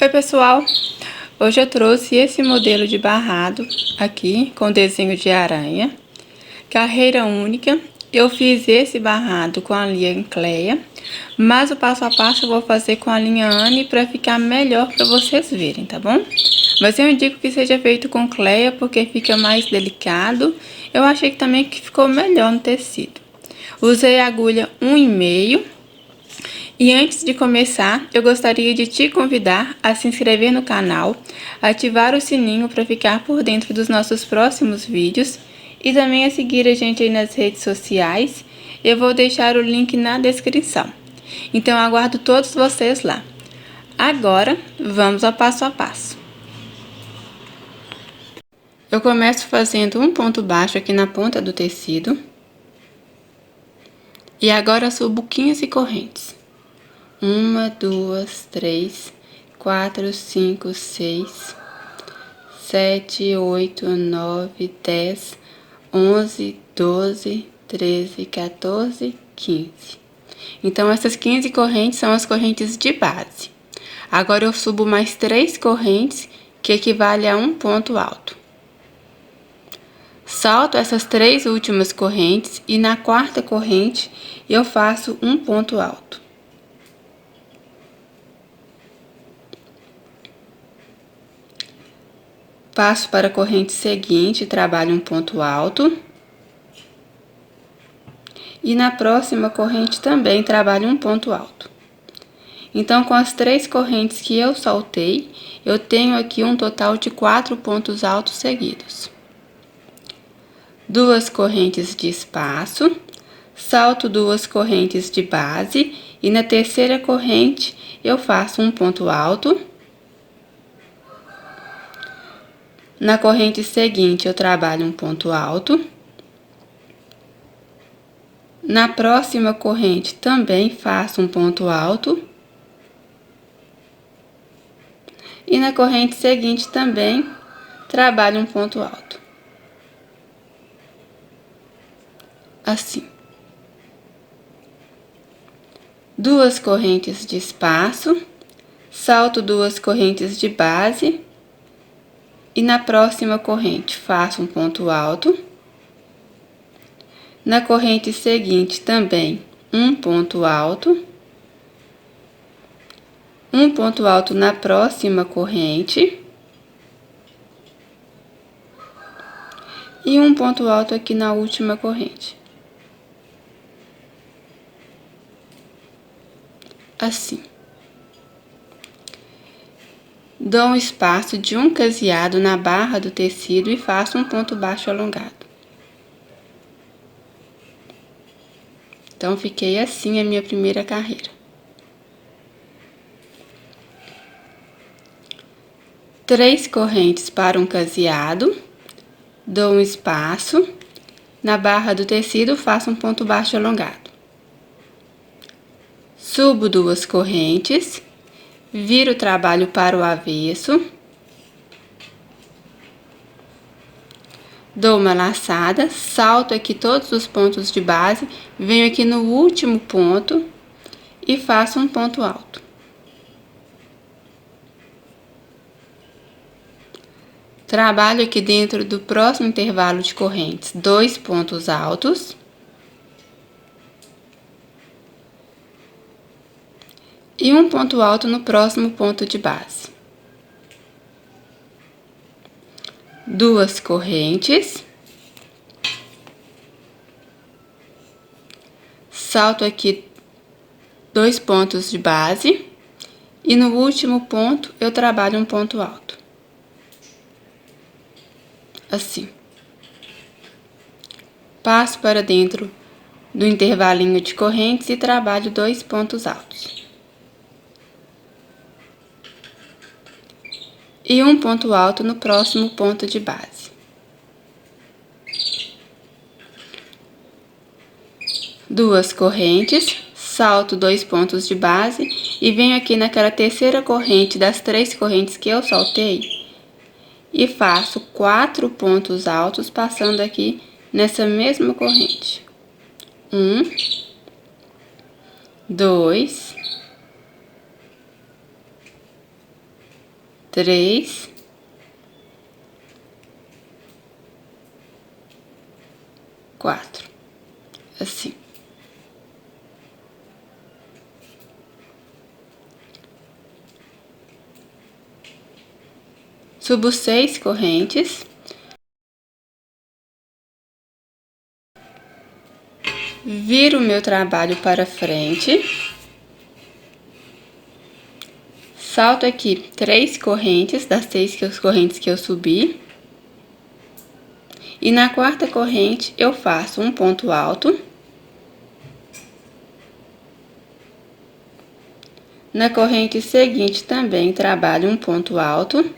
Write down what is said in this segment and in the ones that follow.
Oi pessoal, hoje eu trouxe esse modelo de barrado aqui com desenho de aranha, carreira única. Eu fiz esse barrado com a linha Cleia, mas o passo a passo eu vou fazer com a linha Anne para ficar melhor para vocês verem, tá bom? Mas eu indico que seja feito com Cleia porque fica mais delicado. Eu achei que também que ficou melhor no tecido. Usei a agulha 1,5. E antes de começar, eu gostaria de te convidar a se inscrever no canal, ativar o sininho para ficar por dentro dos nossos próximos vídeos e também a seguir a gente aí nas redes sociais. Eu vou deixar o link na descrição. Então, aguardo todos vocês lá. Agora, vamos ao passo a passo. Eu começo fazendo um ponto baixo aqui na ponta do tecido. E agora subo 15 correntes. 1, 2, 3, 4, 5, 6, 7, 8, 9, 10, 11, 12, 13, 14, 15. Então, essas 15 correntes são as correntes de base. Agora, eu subo mais 3 correntes, que equivale a um ponto alto. Salto essas 3 últimas correntes e na quarta corrente eu faço um ponto alto. Passo para a corrente seguinte, trabalho um ponto alto. E na próxima corrente também trabalho um ponto alto. Então, com as 3 correntes que eu saltei, eu tenho aqui um total de 4 pontos altos seguidos. 2 correntes de espaço, salto 2 correntes de base e na terceira corrente eu faço um ponto alto. Na corrente seguinte, eu trabalho um ponto alto. Na próxima corrente, também faço um ponto alto. E na corrente seguinte, também trabalho um ponto alto. Assim. 2 correntes de espaço, salto 2 correntes de base. E na próxima corrente, faço um ponto alto. Na corrente seguinte, também um ponto alto. Um ponto alto na próxima corrente. E um ponto alto aqui na última corrente. Assim. Dou um espaço de um caseado na barra do tecido e faço um ponto baixo alongado. Então, fiquei assim a minha primeira carreira. 3 correntes para um caseado, dou um espaço, na barra do tecido faço um ponto baixo alongado. Subo 2 correntes, viro o trabalho para o avesso. Dou uma laçada, salto aqui todos os pontos de base, venho aqui no último ponto e faço um ponto alto. Trabalho aqui dentro do próximo intervalo de correntes 2 pontos altos. E um ponto alto no próximo ponto de base. 2 correntes. Salto aqui 2 pontos de base. E no último ponto, eu trabalho um ponto alto. Assim. Passo para dentro do intervalinho de correntes e trabalho 2 pontos altos. E um ponto alto no próximo ponto de base. 2 correntes, salto 2 pontos de base e venho aqui naquela terceira corrente das 3 correntes que eu saltei e faço 4 pontos altos passando aqui nessa mesma corrente. 1, 2, 3, 4, assim. Subo 6 correntes. Viro o meu trabalho para frente. Salto aqui 3 correntes das 6 correntes que eu subi. E na quarta corrente eu faço um ponto alto. Na corrente seguinte também trabalho um ponto alto.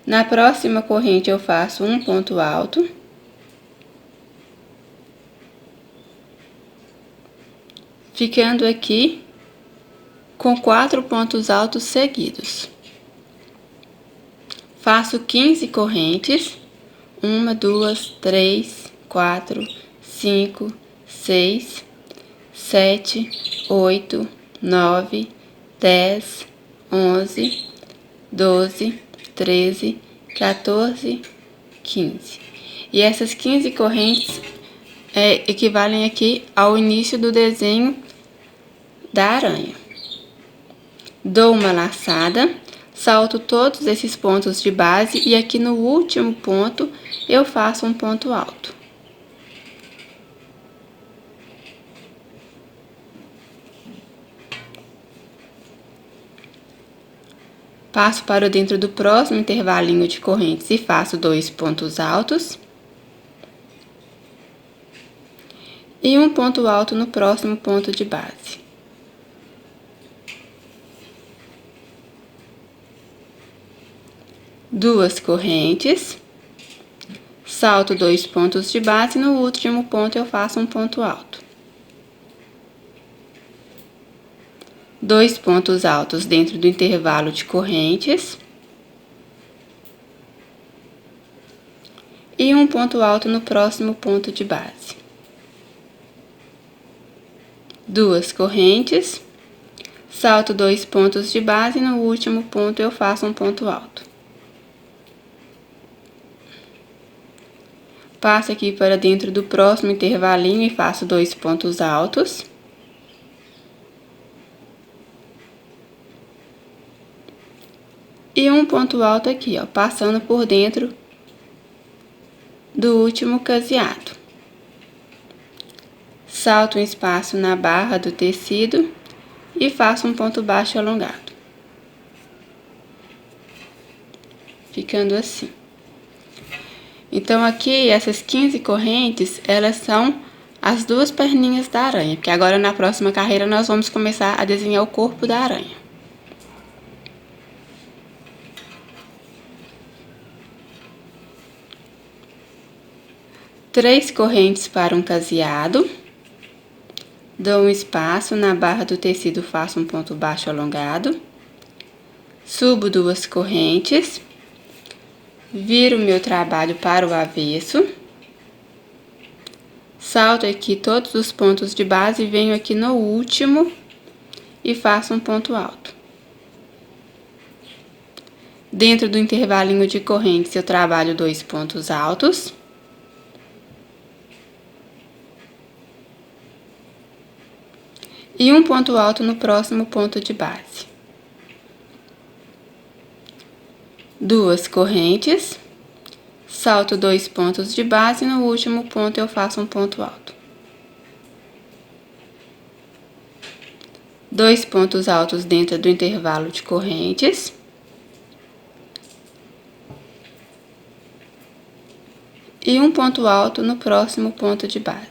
Na próxima corrente eu faço um ponto alto. Ficando aqui com 4 pontos altos seguidos. Faço 15 correntes. 1, 2, 3, 4, 5, 6, 7, 8, 9, 10, 11, 12, 13, 14, 15. E essas 15 correntes equivalem aqui ao início do desenho da aranha. Dou uma laçada, salto todos esses pontos de base e aqui no último ponto eu faço um ponto alto. Passo para dentro do próximo intervalinho de correntes e faço 2 pontos altos. E um ponto alto no próximo ponto de base. Duas correntes. Salto 2 pontos de base e no último ponto eu faço um ponto alto. 2 pontos altos dentro do intervalo de correntes. E um ponto alto no próximo ponto de base. 2 correntes. Salto 2 pontos de base e no último ponto eu faço um ponto alto. Passo aqui para dentro do próximo intervalinho e faço 2 pontos altos. E um ponto alto aqui, ó, passando por dentro do último caseado. Salto um espaço na barra do tecido e faço um ponto baixo alongado. Ficando assim. Então, aqui, essas 15 correntes, elas são as 2 perninhas da aranha, porque agora na próxima carreira nós vamos começar a desenhar o corpo da aranha. Três correntes para um caseado. Dou um espaço na barra do tecido, faço um ponto baixo alongado. Subo 2 correntes. Viro o meu trabalho para o avesso. Salto aqui todos os pontos de base e venho aqui no último e faço um ponto alto. Dentro do intervalinho de correntes eu trabalho 2 pontos altos. E um ponto alto no próximo ponto de base. 2 correntes, salto 2 pontos de base e no último ponto eu faço um ponto alto. 2 pontos altos dentro do intervalo de correntes. E um ponto alto no próximo ponto de base.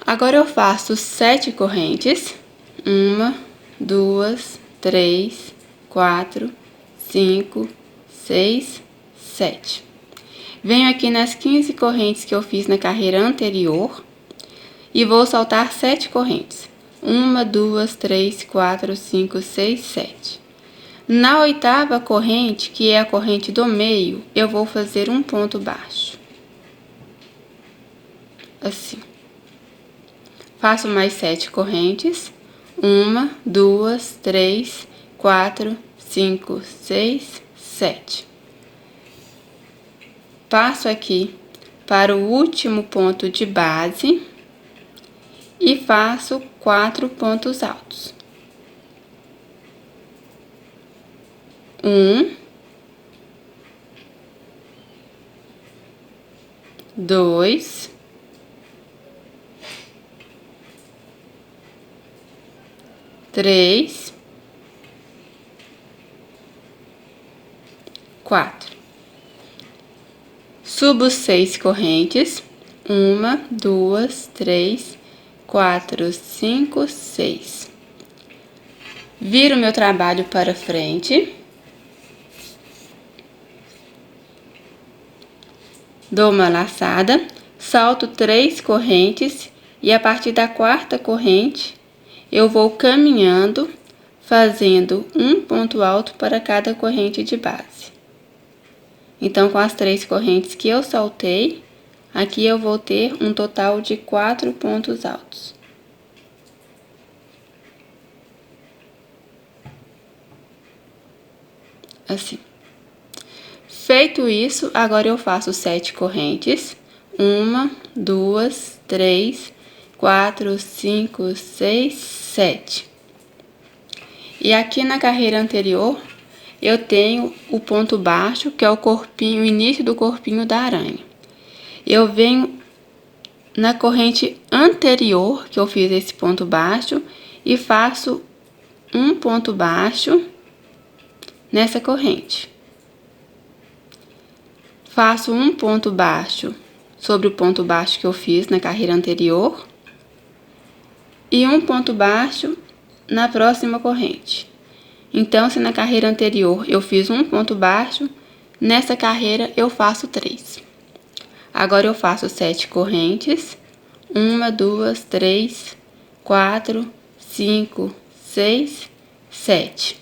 Agora eu faço 7 correntes. 1, 2, 3, 4, 5, 6, 7. Venho aqui nas 15 correntes que eu fiz na carreira anterior e vou saltar 7 correntes. 1, 2, 3, 4, 5, 6, 7. Na 8ª corrente, que é a corrente do meio, eu vou fazer um ponto baixo. Assim. Faço mais 7 correntes. 1, 2, 3, 4, 5, 6, 7. Passo aqui para o último ponto de base e faço 4 pontos altos. 1, 2, 3, 4. Subo 6 correntes. 1, 2, 3, 4, 5, 6. Viro meu trabalho para frente. Dou uma laçada, salto 3 correntes e a partir da quarta corrente eu vou caminhando, fazendo um ponto alto para cada corrente de base. Então, com as 3 correntes que eu saltei, aqui eu vou ter um total de 4 pontos altos. Assim. Feito isso, agora eu faço 7 correntes. 1, 2, 3, 4, 5, 6, 7. E aqui na carreira anterior, eu tenho o ponto baixo, que é o corpinho, o início do corpinho da aranha. Eu venho na corrente anterior, que eu fiz esse ponto baixo, e faço um ponto baixo nessa corrente. Faço um ponto baixo sobre o ponto baixo que eu fiz na carreira anterior e um ponto baixo na próxima corrente. Então, se na carreira anterior eu fiz um ponto baixo, nessa carreira eu faço 3. Agora eu faço 7 correntes. 1, 2, 3, 4, 5, 6, 7.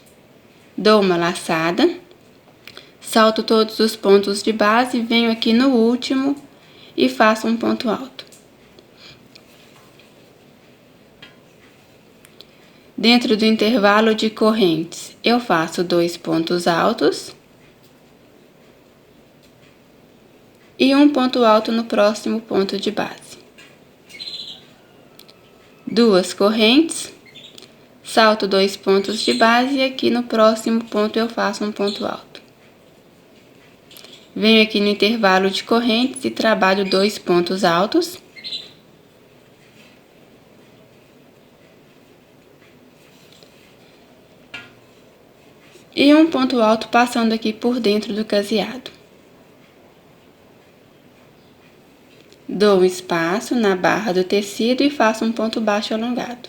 Dou uma laçada. Salto todos os pontos de base, venho aqui no último e faço um ponto alto. Dentro do intervalo de correntes, eu faço 2 pontos altos e um ponto alto no próximo ponto de base. 2 correntes, salto 2 pontos de base e aqui no próximo ponto eu faço um ponto alto. Venho aqui no intervalo de correntes e trabalho 2 pontos altos. E um ponto alto passando aqui por dentro do caseado. Dou um espaço na barra do tecido e faço um ponto baixo alongado.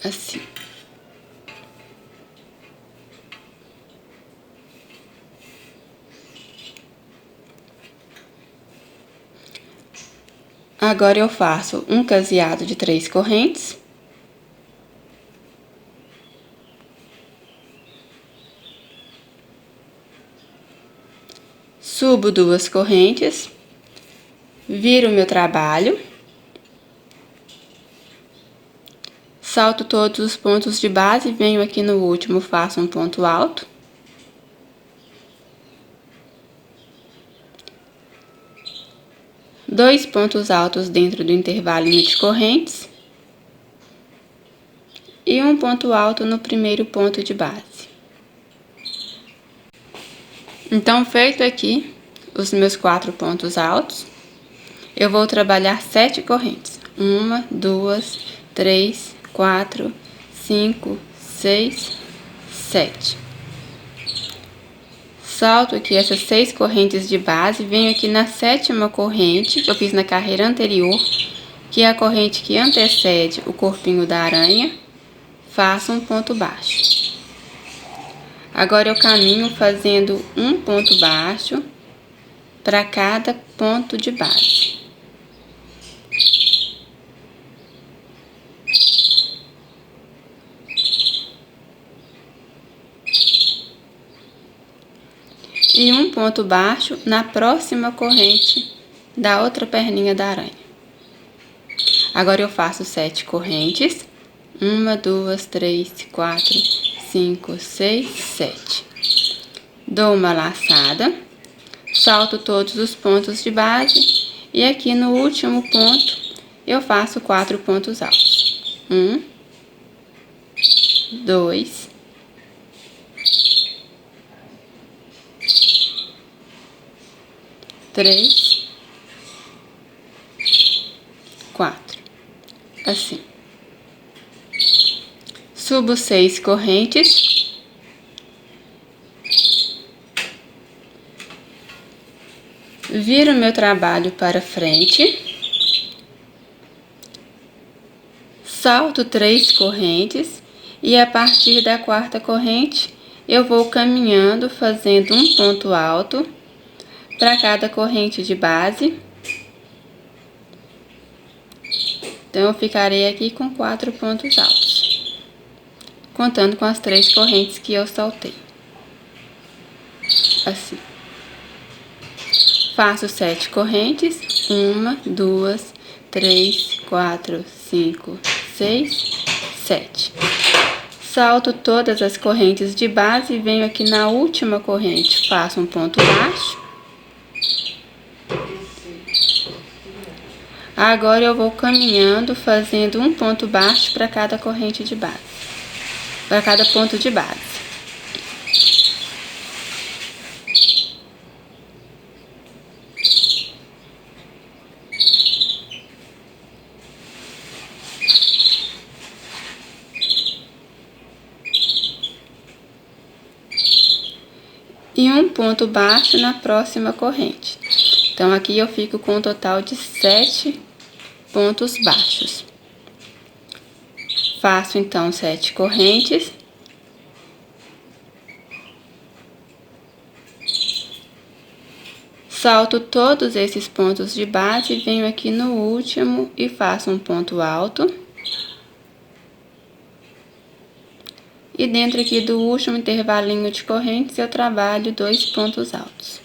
Assim. Agora eu faço um caseado de 3 correntes. Subo 2 correntes. Viro meu trabalho. Salto todos os pontos de base, venho aqui no último, faço um ponto alto. Dois pontos altos dentro do intervalo de correntes. E um ponto alto no primeiro ponto de base. Então, feito aqui os meus 4 pontos altos, eu vou trabalhar 7 correntes. 1, 2, 3, 4, 5, 6, 7. Salto aqui essas 6 correntes de base, venho aqui na 7ª corrente que eu fiz na carreira anterior, que é a corrente que antecede o corpinho da aranha, faço um ponto baixo. Agora eu caminho fazendo um ponto baixo para cada ponto de base. e um ponto baixo na próxima corrente da outra perninha da aranha. Agora eu faço 7 correntes. 1, 2, 3, 4, 5, 6, 7. Dou uma laçada, salto todos os pontos de base e aqui no último ponto eu faço 4 pontos altos. 1, 2, 3, 4. Assim. Subo 6 correntes. Viro meu trabalho para frente. Salto 3 correntes e a partir da quarta corrente eu vou caminhando fazendo um ponto alto para cada corrente de base. Então eu ficarei aqui com 4 pontos altos, contando com as 3 correntes que eu saltei. Assim. Faço 7 correntes. 1, 2, 3, 4, 5, 6, 7. Salto todas as correntes de base e venho aqui na última corrente, faço um ponto baixo. Agora eu vou caminhando, fazendo um ponto baixo para cada corrente de base, para cada ponto de base. E um ponto baixo na próxima corrente. Então, aqui eu fico com um total de 7 pontos baixos. Faço, então, 7 correntes. Salto todos esses pontos de base, venho aqui no último e faço um ponto alto. E dentro aqui do último intervalinho de correntes, eu trabalho 2 pontos altos.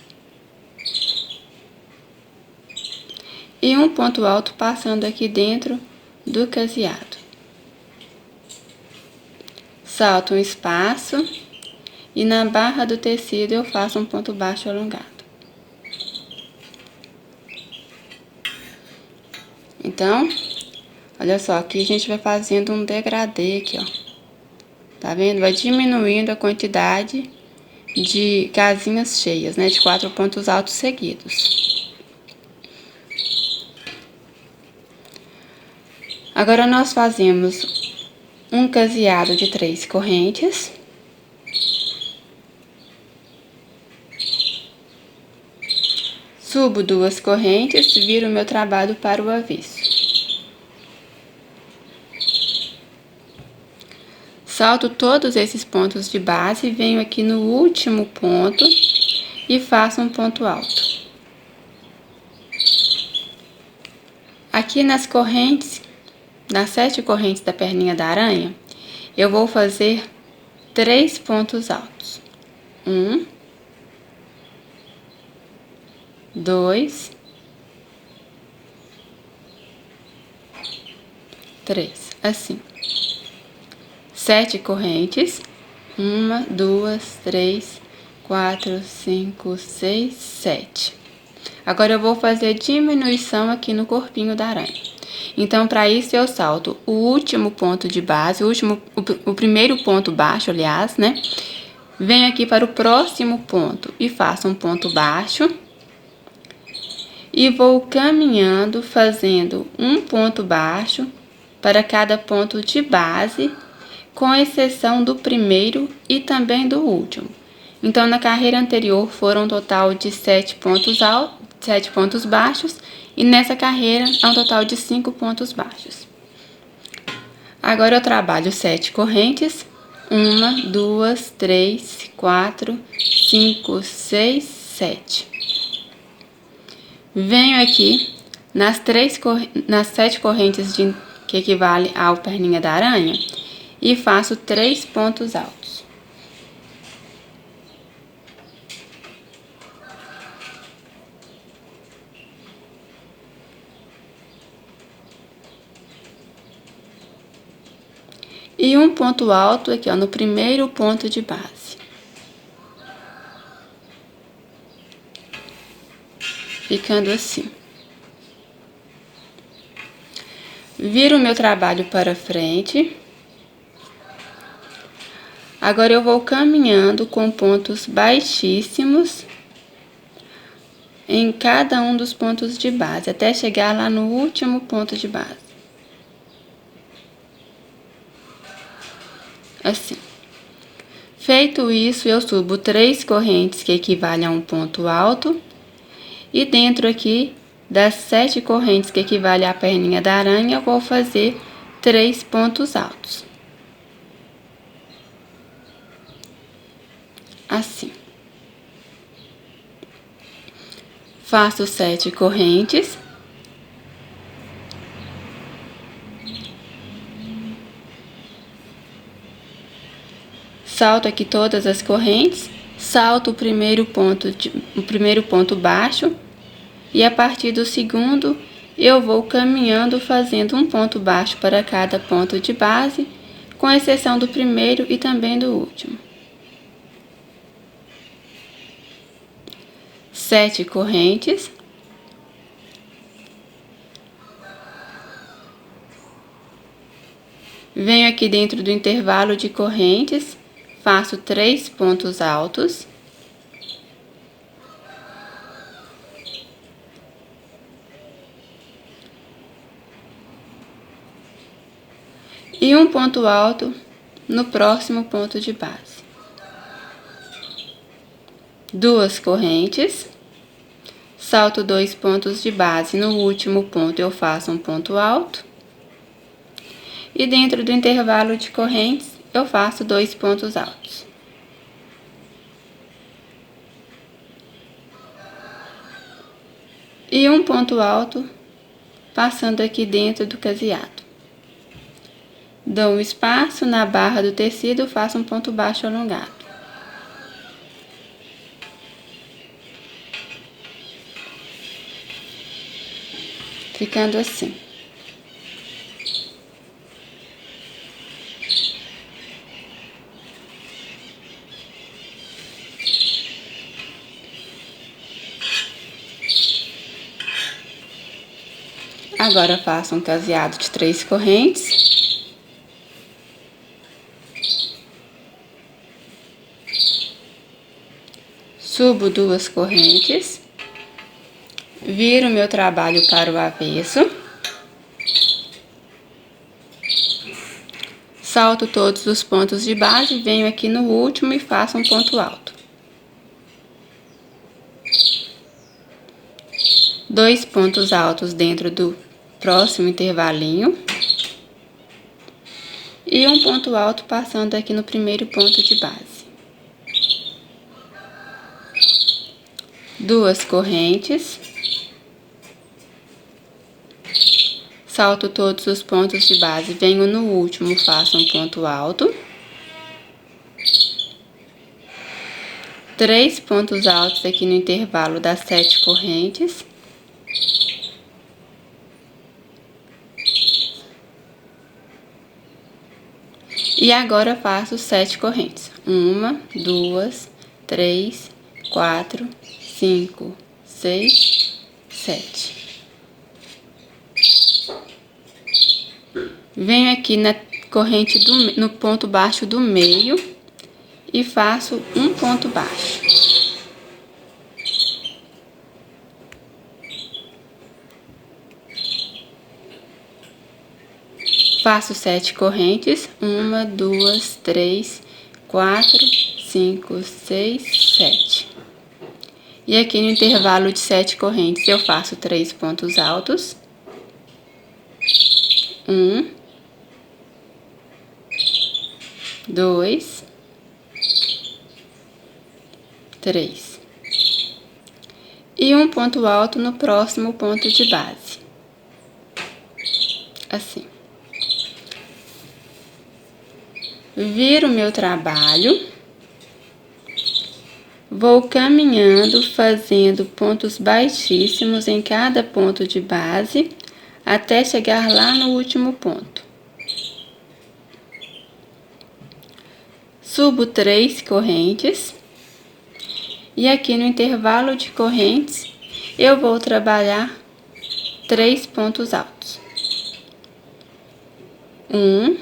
E um ponto alto passando aqui dentro do caseado. Salto um espaço e na barra do tecido eu faço um ponto baixo alongado. Então, olha só, aqui a gente vai fazendo um degradê aqui, ó. Tá vendo? Vai diminuindo a quantidade de casinhas cheias, né? De 4 pontos altos seguidos. Agora, nós fazemos um caseado de 3 correntes. Subo 2 correntes, viro meu trabalho para o avesso. Salto todos esses pontos de base, venho aqui no último ponto e faço um ponto alto. Aqui nas correntes, nas 7 correntes da perninha da aranha, eu vou fazer 3 pontos altos. 1, 2, 3, assim. 7 correntes. 1, 2, 3, 4, 5, 6, 7. Agora eu vou fazer diminuição aqui no corpinho da aranha. Então, para isso eu salto o último ponto de base, o primeiro ponto baixo, aliás, né? Venho aqui para o próximo ponto e faço um ponto baixo. E vou caminhando, fazendo um ponto baixo para cada ponto de base, com exceção do primeiro e também do último. Então, na carreira anterior foram um total de 7 pontos altos, 7 pontos baixos, e nessa carreira é um total de 5 pontos baixos. Agora eu trabalho 7 correntes. 1, 2, 3, 4, 5, 6, 7. Venho aqui nas 7 correntes que equivale ao perninha da aranha e faço 3 pontos altos. E um ponto alto aqui, ó, no primeiro ponto de base. Ficando assim. Viro o meu trabalho para frente. Agora eu vou caminhando com pontos baixíssimos em cada um dos pontos de base, até chegar lá no último ponto de base. Assim. Feito isso, eu subo 3 correntes, que equivalem a um ponto alto. E dentro aqui, das 7 correntes, que equivale à perninha da aranha, eu vou fazer 3 pontos altos. Assim. Faço 7 correntes. Salto aqui todas as correntes, salto o primeiro ponto baixo, e a partir do segundo eu vou caminhando fazendo um ponto baixo para cada ponto de base, com exceção do primeiro e também do último. 7 correntes. Venho aqui dentro do intervalo de correntes, faço 3 pontos altos. E um ponto alto no próximo ponto de base. 2 correntes. Salto 2 pontos de base, no último ponto eu faço um ponto alto. E dentro do intervalo de correntes, eu faço 2 pontos altos. E um ponto alto, passando aqui dentro do caseado. Dou um espaço na barra do tecido, faço um ponto baixo alongado. Ficando assim. Agora faço um caseado de 3 correntes. Subo 2 correntes. Viro meu trabalho para o avesso. Salto todos os pontos de base, venho aqui no último e faço um ponto alto. 2 pontos altos dentro do próximo intervalinho. E um ponto alto passando aqui no primeiro ponto de base. 2 correntes. Salto todos os pontos de base, venho no último, faço um ponto alto. 3 pontos altos aqui no intervalo das 7 correntes. E agora faço 7 correntes. 1, 2, 3, 4, 5, 6, 7. Venho aqui na corrente no ponto baixo do meio e faço um ponto baixo. Faço 7 correntes, 1, 2, 3, 4, 5, 6, 7. E aqui no intervalo de 7 correntes eu faço 3 pontos altos. 1, 2, 3. E um ponto alto no próximo ponto de base. Assim. Viro meu trabalho. Vou caminhando, fazendo pontos baixíssimos em cada ponto de base, até chegar lá no último ponto. Subo 3 correntes. E aqui no intervalo de correntes, eu vou trabalhar 3 pontos altos. 1,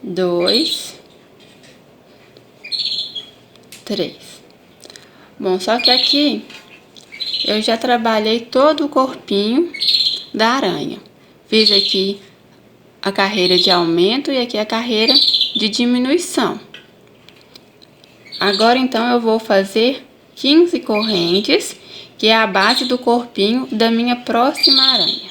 2, 3. Bom, só que aqui eu já trabalhei todo o corpinho da aranha. Fiz aqui a carreira de aumento e aqui a carreira de diminuição. Agora, então, eu vou fazer 15 correntes, que é a base do corpinho da minha próxima aranha.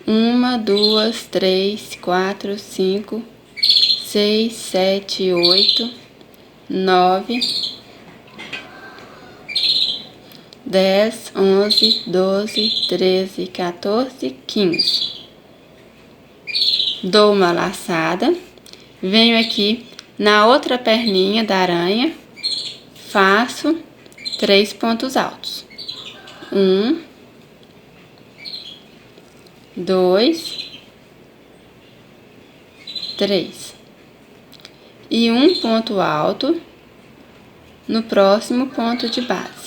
Uma, duas, 3, 4, 5, 6, 7, 8, 9, 10, 11, 12, 13, 14, 15. Dou uma laçada, venho aqui na outra perninha da aranha, faço 3 pontos altos. 1, 2, 3. E um ponto alto no próximo ponto de base.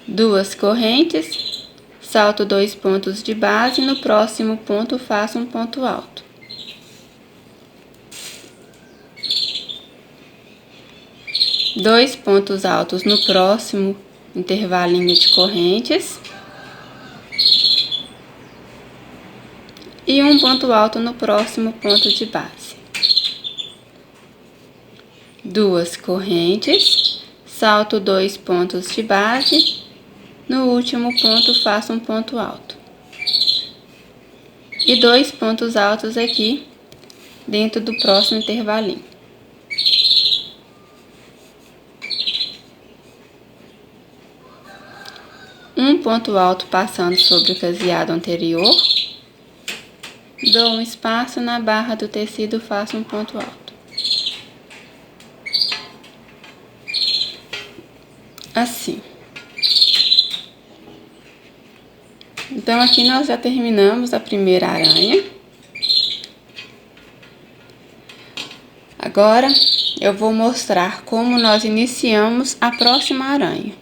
2 correntes. Salto 2 pontos de base, no próximo ponto faço um ponto alto. Dois pontos altos no próximo intervalinho de correntes. E um ponto alto no próximo ponto de base. 2 correntes, salto 2 pontos de base. No último ponto, faço um ponto alto. E 2 pontos altos aqui, dentro do próximo intervalinho. Um ponto alto passando sobre o caseado anterior. Dou um espaço na barra do tecido, faço um ponto alto. Assim. Então, aqui nós já terminamos a primeira aranha. Agora, eu vou mostrar como nós iniciamos a próxima aranha.